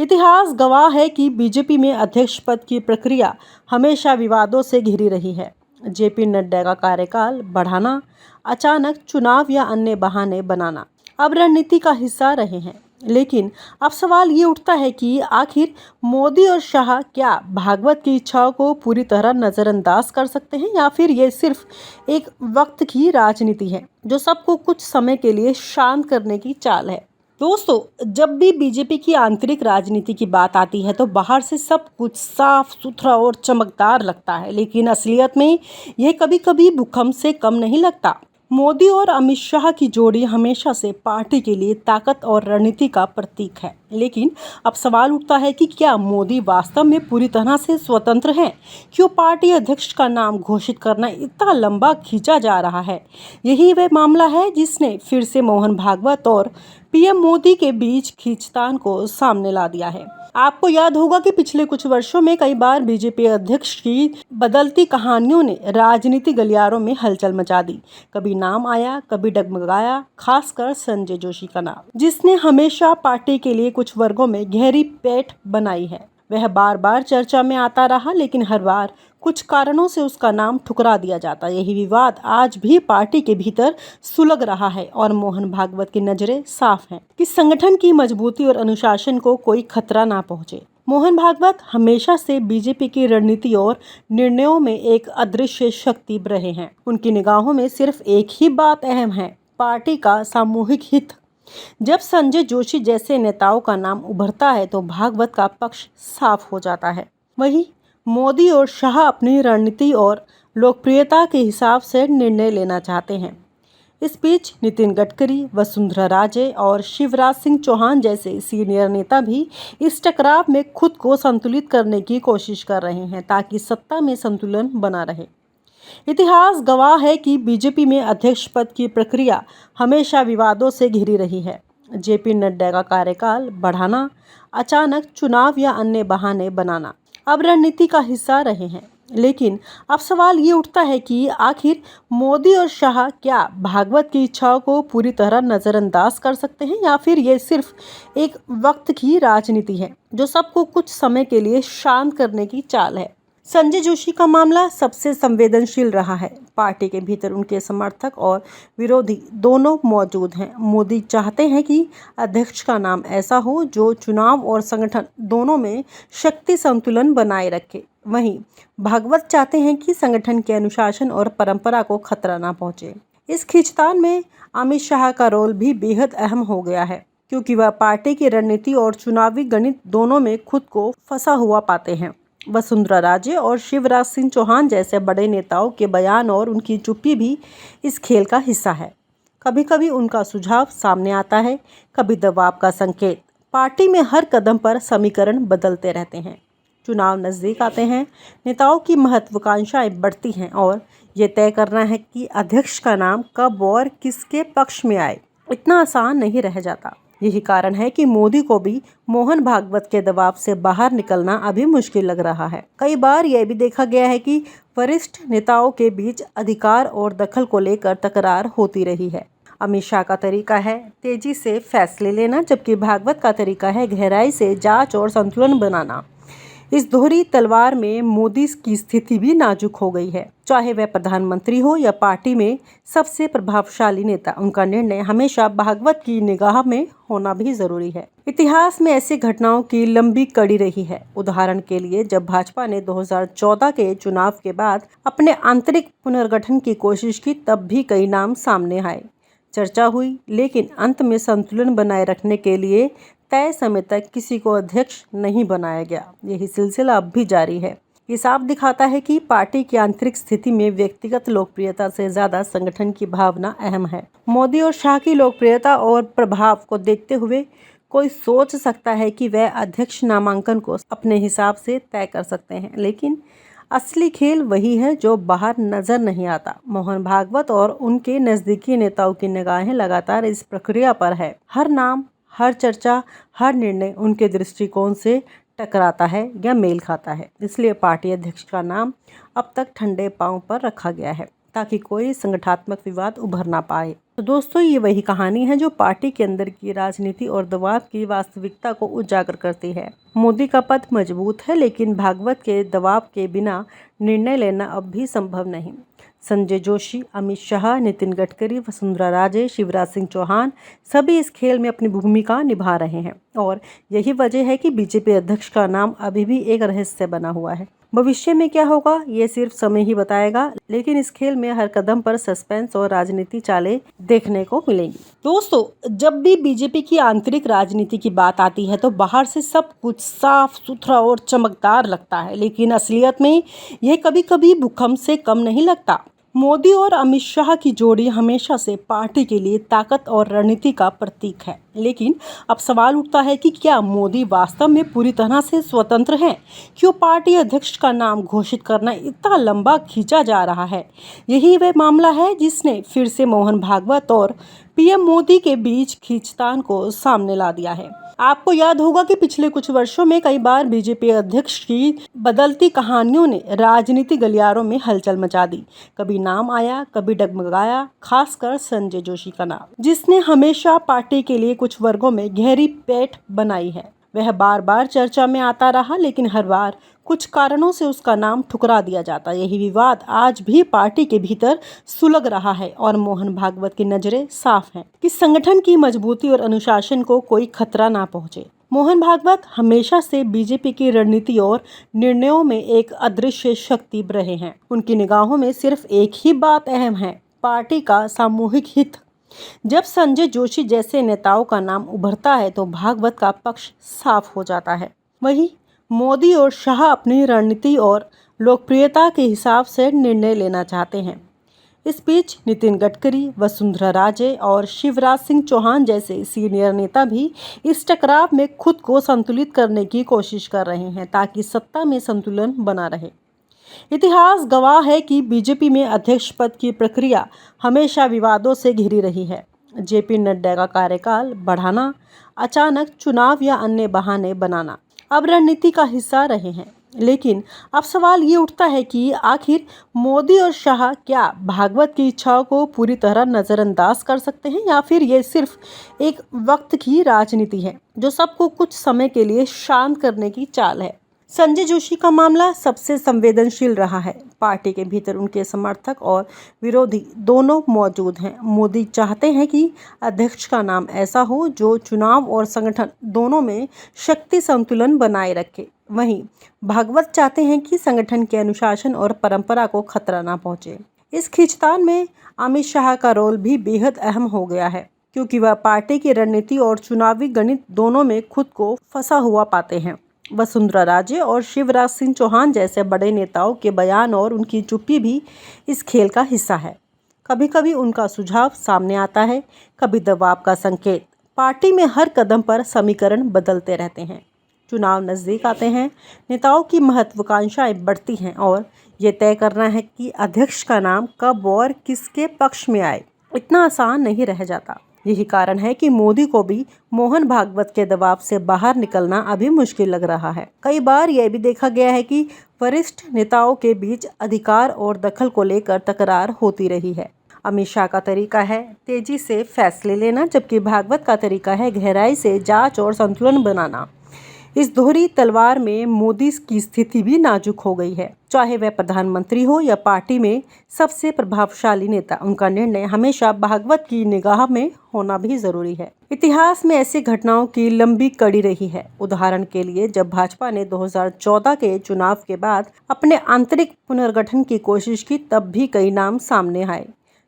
इतिहास गवाह है कि बीजेपी में अध्यक्ष पद की प्रक्रिया हमेशा विवादों से घिरी रही है। जेपी नड्डा का कार्यकाल बढ़ाना, अचानक चुनाव या अन्य बहाने बनाना अब रणनीति का हिस्सा रहे हैं। लेकिन अब सवाल ये उठता है कि आखिर मोदी और शाह क्या भागवत की इच्छाओं को पूरी तरह नज़रअंदाज कर सकते हैं, या फिर ये सिर्फ एक वक्त की राजनीति है जो सबको कुछ समय के लिए शांत करने की चाल है। दोस्तों, जब भी बीजेपी की आंतरिक राजनीति की बात आती है तो बाहर से सब कुछ साफ सुथरा और चमकदार लगता है, लेकिन असलियत में यह कभी कभी भूकंप से कम नहीं लगता। मोदी और अमित शाह की जोड़ी हमेशा से पार्टी के लिए ताकत और रणनीति का प्रतीक है, लेकिन अब सवाल उठता है कि क्या मोदी वास्तव में पूरी तरह से स्वतंत्र हैं? क्यों पार्टी अध्यक्ष का नाम घोषित करना इतना लंबा खींचा जा रहा है? यही वह मामला है जिसने फिर से मोहन भागवत और पीएम मोदी के बीच खींचतान को सामने ला दिया है। आपको याद होगा कि पिछले कुछ वर्षों में कई बार बीजेपी अध्यक्ष की बदलती कहानियों ने राजनीतिक गलियारों में हलचल मचा दी। कभी नाम आया, कभी डगमगाया, खासकर संजय जोशी का नाम, जिसने हमेशा पार्टी के लिए कुछ वर्गों में गहरी पैठ बनाई है। वह बार बार चर्चा में आता रहा, लेकिन हर बार कुछ कारणों से उसका नाम ठुकरा दिया जाता। यही विवाद आज भी पार्टी के भीतर सुलग रहा है और मोहन भागवत की नजरें साफ हैं कि संगठन की मजबूती और अनुशासन को कोई खतरा ना पहुंचे। मोहन भागवत हमेशा से बीजेपी की रणनीति और निर्णयों में एक अदृश्य शक्ति रहे हैं। उनकी निगाहों में सिर्फ एक ही बात अहम है, पार्टी का सामूहिक हित। जब संजय जोशी जैसे नेताओं का नाम उभरता है तो भागवत का पक्ष साफ हो जाता है। वहीं मोदी और शाह अपनी रणनीति और लोकप्रियता के हिसाब से निर्णय लेना चाहते हैं। इस बीच नितिन गडकरी, वसुंधरा राजे और शिवराज सिंह चौहान जैसे सीनियर नेता भी इस टकराव में खुद को संतुलित करने की कोशिश कर रहे हैं ताकि सत्ता में संतुलन बना रहे। इतिहास गवाह है कि बीजेपी में अध्यक्ष पद की प्रक्रिया हमेशा विवादों से घिरी रही है। जेपी नड्डा का कार्यकाल बढ़ाना, अचानक चुनाव या अन्य बहाने बनाना अब रणनीति का हिस्सा रहे हैं। लेकिन अब सवाल ये उठता है कि आखिर मोदी और शाह क्या भागवत की इच्छाओं को पूरी तरह नज़रअंदाज कर सकते हैं, या फिर ये सिर्फ एक वक्त की राजनीति है जो सबको कुछ समय के लिए शांत करने की चाल है। संजय जोशी का मामला सबसे संवेदनशील रहा है। पार्टी के भीतर उनके समर्थक और विरोधी दोनों मौजूद हैं। मोदी चाहते हैं कि अध्यक्ष का नाम ऐसा हो जो चुनाव और संगठन दोनों में शक्ति संतुलन बनाए रखे। वहीं भागवत चाहते हैं कि संगठन के अनुशासन और परंपरा को खतरा ना पहुंचे। इस खींचतान में अमित शाह का रोल भी बेहद अहम हो गया है, क्योंकि वह पार्टी की रणनीति और चुनावी गणित दोनों में खुद को फंसा हुआ पाते हैं। वसुंधरा राजे और शिवराज सिंह चौहान जैसे बड़े नेताओं के बयान और उनकी चुप्पी भी इस खेल का हिस्सा है। कभी कभी उनका सुझाव सामने आता है, कभी दबाव का संकेत। पार्टी में हर कदम पर समीकरण बदलते रहते हैं। चुनाव नज़दीक आते हैं, नेताओं की महत्वाकांक्षाएं बढ़ती हैं और ये तय करना है कि अध्यक्ष का नाम कब और किसके पक्ष में आए, इतना आसान नहीं रह जाता। यही कारण है कि मोदी को भी मोहन भागवत के दबाव से बाहर निकलना अभी मुश्किल लग रहा है। कई बार यह भी देखा गया है कि वरिष्ठ नेताओं के बीच अधिकार और दखल को लेकर तकरार होती रही है। अमित शाह का तरीका है तेजी से फैसले लेना, जबकि भागवत का तरीका है गहराई से जांच और संतुलन बनाना। इस दोहरी तलवार में मोदी की स्थिति भी नाजुक हो गई है। चाहे वह प्रधानमंत्री हो या पार्टी में सबसे प्रभावशाली नेता, उनका निर्णय हमेशा भागवत की निगाह में होना भी जरूरी है। इतिहास में ऐसी घटनाओं की लंबी कड़ी रही है। उदाहरण के लिए, जब भाजपा ने 2014 के चुनाव के बाद अपने आंतरिक पुनर्गठन की कोशिश की, तब भी कई नाम सामने आए, चर्चा हुई, लेकिन अंत में संतुलन बनाए रखने के लिए तय समय तक किसी को अध्यक्ष नहीं बनाया गया। यही सिलसिला अब भी जारी है। ये साफ दिखाता है कि पार्टी की आंतरिक स्थिति में व्यक्तिगत लोकप्रियता से ज्यादा संगठन की भावना अहम है। मोदी और शाह की लोकप्रियता और प्रभाव को देखते हुए कोई सोच सकता है कि वह अध्यक्ष नामांकन को अपने हिसाब से तय कर सकते हैं, लेकिन असली खेल वही है जो बाहर नजर नहीं आता। मोहन भागवत और उनके नजदीकी नेताओं की निगाहें लगातार इस प्रक्रिया पर है। हर नाम, हर चर्चा, हर निर्णय उनके दृष्टिकोण से टकराता है या मेल खाता है। इसलिए पार्टी अध्यक्ष का नाम अब तक ठंडे पांव पर रखा गया है। ताकि कोई संगठनात्मक विवाद उभर ना पाए। तो दोस्तों, ये वही कहानी है जो पार्टी के अंदर की राजनीति और दबाव की वास्तविकता को उजागर करती है। मोदी का पद मजबूत है, लेकिन भागवत के दबाव के बिना निर्णय लेना अब भी संभव नहीं। संजय जोशी, अमित शाह, नितिन गडकरी, वसुंधरा राजे, शिवराज सिंह चौहान सभी इस खेल में अपनी भूमिका निभा रहे हैं और यही वजह है कि बीजेपी अध्यक्ष का नाम अभी भी एक रहस्य बना हुआ है। भविष्य में क्या होगा ये सिर्फ समय ही बताएगा, लेकिन इस खेल में हर कदम पर सस्पेंस और राजनीति चालें देखने को मिलेंगी। दोस्तों, जब भी बीजेपी की आंतरिक राजनीति की बात आती है तो बाहर से सब कुछ साफ सुथरा और चमकदार लगता है, लेकिन असलियत में यह कभी कभी भूकंप से कम नहीं लगता। मोदी और अमित शाह की जोड़ी हमेशा से पार्टी के लिए ताकत और रणनीति का प्रतीक है, लेकिन अब सवाल उठता है कि क्या मोदी वास्तव में पूरी तरह से स्वतंत्र हैं? क्यों पार्टी अध्यक्ष का नाम घोषित करना इतना लंबा खींचा जा रहा है? यही वह मामला है जिसने फिर से मोहन भागवत और पीएम मोदी के बीच खींचतान को सामने ला दिया है। आपको याद होगा कि पिछले कुछ वर्षों में कई बार बीजेपी अध्यक्ष की बदलती कहानियों ने राजनीतिक गलियारों में हलचल मचा दी। कभी नाम आया, कभी डगमगाया, खासकर संजय जोशी का नाम, जिसने हमेशा पार्टी के लिए कुछ वर्गों में गहरी पैठ बनाई है। वह बार बार चर्चा में आता रहा, लेकिन हर बार कुछ कारणों से उसका नाम ठुकरा दिया जाता। यही विवाद आज भी पार्टी के भीतर सुलग रहा है और मोहन भागवत की नजरें साफ हैं कि संगठन की मजबूती और अनुशासन को कोई खतरा ना पहुंचे। मोहन भागवत हमेशा से बीजेपी की रणनीति और निर्णयों में एक अदृश्य शक्ति रहे हैं। उनकी निगाहों में सिर्फ एक ही बात अहम है, पार्टी का सामूहिक हित। जब संजय जोशी जैसे नेताओं का नाम उभरता है तो भागवत का पक्ष साफ हो जाता है। वहीं मोदी और शाह अपनी रणनीति और लोकप्रियता के हिसाब से निर्णय लेना चाहते हैं। इस बीच नितिन गडकरी, वसुंधरा राजे और शिवराज सिंह चौहान जैसे सीनियर नेता भी इस टकराव में खुद को संतुलित करने की कोशिश कर रहे हैं ताकि सत्ता में संतुलन बना रहे। इतिहास गवाह है कि बीजेपी में अध्यक्ष पद की प्रक्रिया हमेशा विवादों से घिरी रही है। जेपी नड्डा का कार्यकाल बढ़ाना, अचानक चुनाव या अन्य बहाने बनाना अब रणनीति का हिस्सा रहे हैं। लेकिन अब सवाल ये उठता है कि आखिर मोदी और शाह क्या भागवत की इच्छाओं को पूरी तरह नज़रअंदाज कर सकते हैं, या फिर ये सिर्फ एक वक्त की राजनीति है जो सबको कुछ समय के लिए शांत करने की चाल है। संजय जोशी का मामला सबसे संवेदनशील रहा है। पार्टी के भीतर उनके समर्थक और विरोधी दोनों मौजूद हैं। मोदी चाहते हैं कि अध्यक्ष का नाम ऐसा हो जो चुनाव और संगठन दोनों में शक्ति संतुलन बनाए रखे। वहीं भागवत चाहते हैं कि संगठन के अनुशासन और परंपरा को खतरा ना पहुंचे। इस खींचतान में अमित शाह का रोल भी बेहद अहम हो गया है, क्योंकि वह पार्टी की रणनीति और चुनावी गणित दोनों में खुद को फंसा हुआ पाते हैं। वसुंधरा राजे और शिवराज सिंह चौहान जैसे बड़े नेताओं के बयान और उनकी चुप्पी भी इस खेल का हिस्सा है। कभी कभी उनका सुझाव सामने आता है, कभी दबाव का संकेत। पार्टी में हर कदम पर समीकरण बदलते रहते हैं। चुनाव नज़दीक आते हैं, नेताओं की महत्वाकांक्षाएं बढ़ती हैं और ये तय करना है कि अध्यक्ष का नाम कब और किसके पक्ष में आए, इतना आसान नहीं रह जाता। यही कारण है कि मोदी को भी मोहन भागवत के दबाव से बाहर निकलना अभी मुश्किल लग रहा है। कई बार यह भी देखा गया है कि वरिष्ठ नेताओं के बीच अधिकार और दखल को लेकर तकरार होती रही है। अमित शाह का तरीका है तेजी से फैसले लेना, जबकि भागवत का तरीका है गहराई से जांच और संतुलन बनाना। इस दोहरी तलवार में मोदी की स्थिति भी नाजुक हो गई है। चाहे वह प्रधानमंत्री हो या पार्टी में सबसे प्रभावशाली नेता, उनका निर्णय हमेशा भागवत की निगाह में होना भी जरूरी है। इतिहास में ऐसी घटनाओं की लंबी कड़ी रही है। उदाहरण के लिए, जब भाजपा ने 2014 के चुनाव के बाद अपने आंतरिक पुनर्गठन की कोशिश की, तब भी कई नाम सामने आए,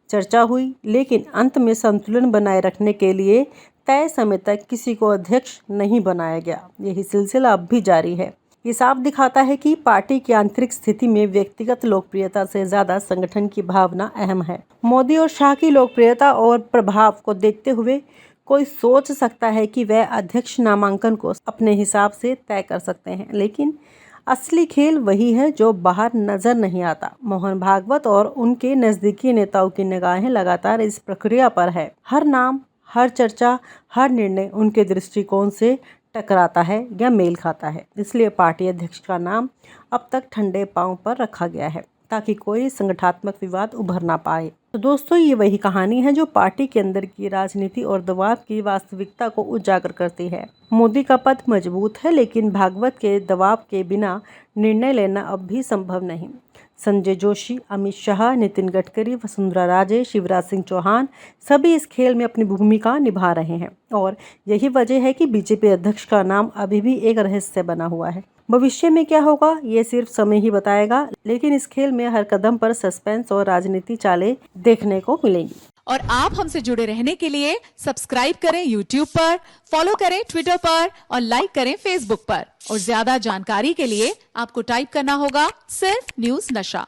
चर्चा हुई, लेकिन अंत में संतुलन बनाए रखने के लिए तय समय तक किसी को अध्यक्ष नहीं बनाया गया। यही सिलसिला अब भी जारी है। ये साफ दिखाता है कि पार्टी की आंतरिक स्थिति में व्यक्तिगत लोकप्रियता से ज्यादा संगठन की भावना अहम है। मोदी और शाह की लोकप्रियता और प्रभाव को देखते हुए कोई सोच सकता है कि वह अध्यक्ष नामांकन को अपने हिसाब से तय कर सकते हैं, लेकिन असली खेल वही है जो बाहर नजर नहीं आता। मोहन भागवत और उनके नजदीकी नेताओं की निगाहें लगातार इस प्रक्रिया पर है। हर नाम, हर चर्चा, हर निर्णय उनके दृष्टिकोण से टकराता है या मेल खाता है। इसलिए पार्टी अध्यक्ष का नाम अब तक ठंडे पांव पर रखा गया है। ताकि कोई संगठनात्मक विवाद उभर ना पाए। तो दोस्तों, ये वही कहानी है जो पार्टी के अंदर की राजनीति और दबाव की वास्तविकता को उजागर करती है। मोदी का पद मजबूत है, लेकिन भागवत के दबाव के बिना निर्णय लेना अब भी संभव नहीं। संजय जोशी, अमित शाह, नितिन गडकरी, वसुंधरा राजे, शिवराज सिंह चौहान सभी इस खेल में अपनी भूमिका निभा रहे हैं और यही वजह है कि बीजेपी अध्यक्ष का नाम अभी भी एक रहस्य बना हुआ है। भविष्य में क्या होगा ये सिर्फ समय ही बताएगा, लेकिन इस खेल में हर कदम पर सस्पेंस और राजनीति चालें देखने को मिलेंगी। और आप हमसे जुड़े रहने के लिए सब्सक्राइब करें YouTube पर, फॉलो करें Twitter पर और लाइक करें Facebook पर। और ज्यादा जानकारी के लिए आपको टाइप करना होगा सिर्फ न्यूज़ नशा।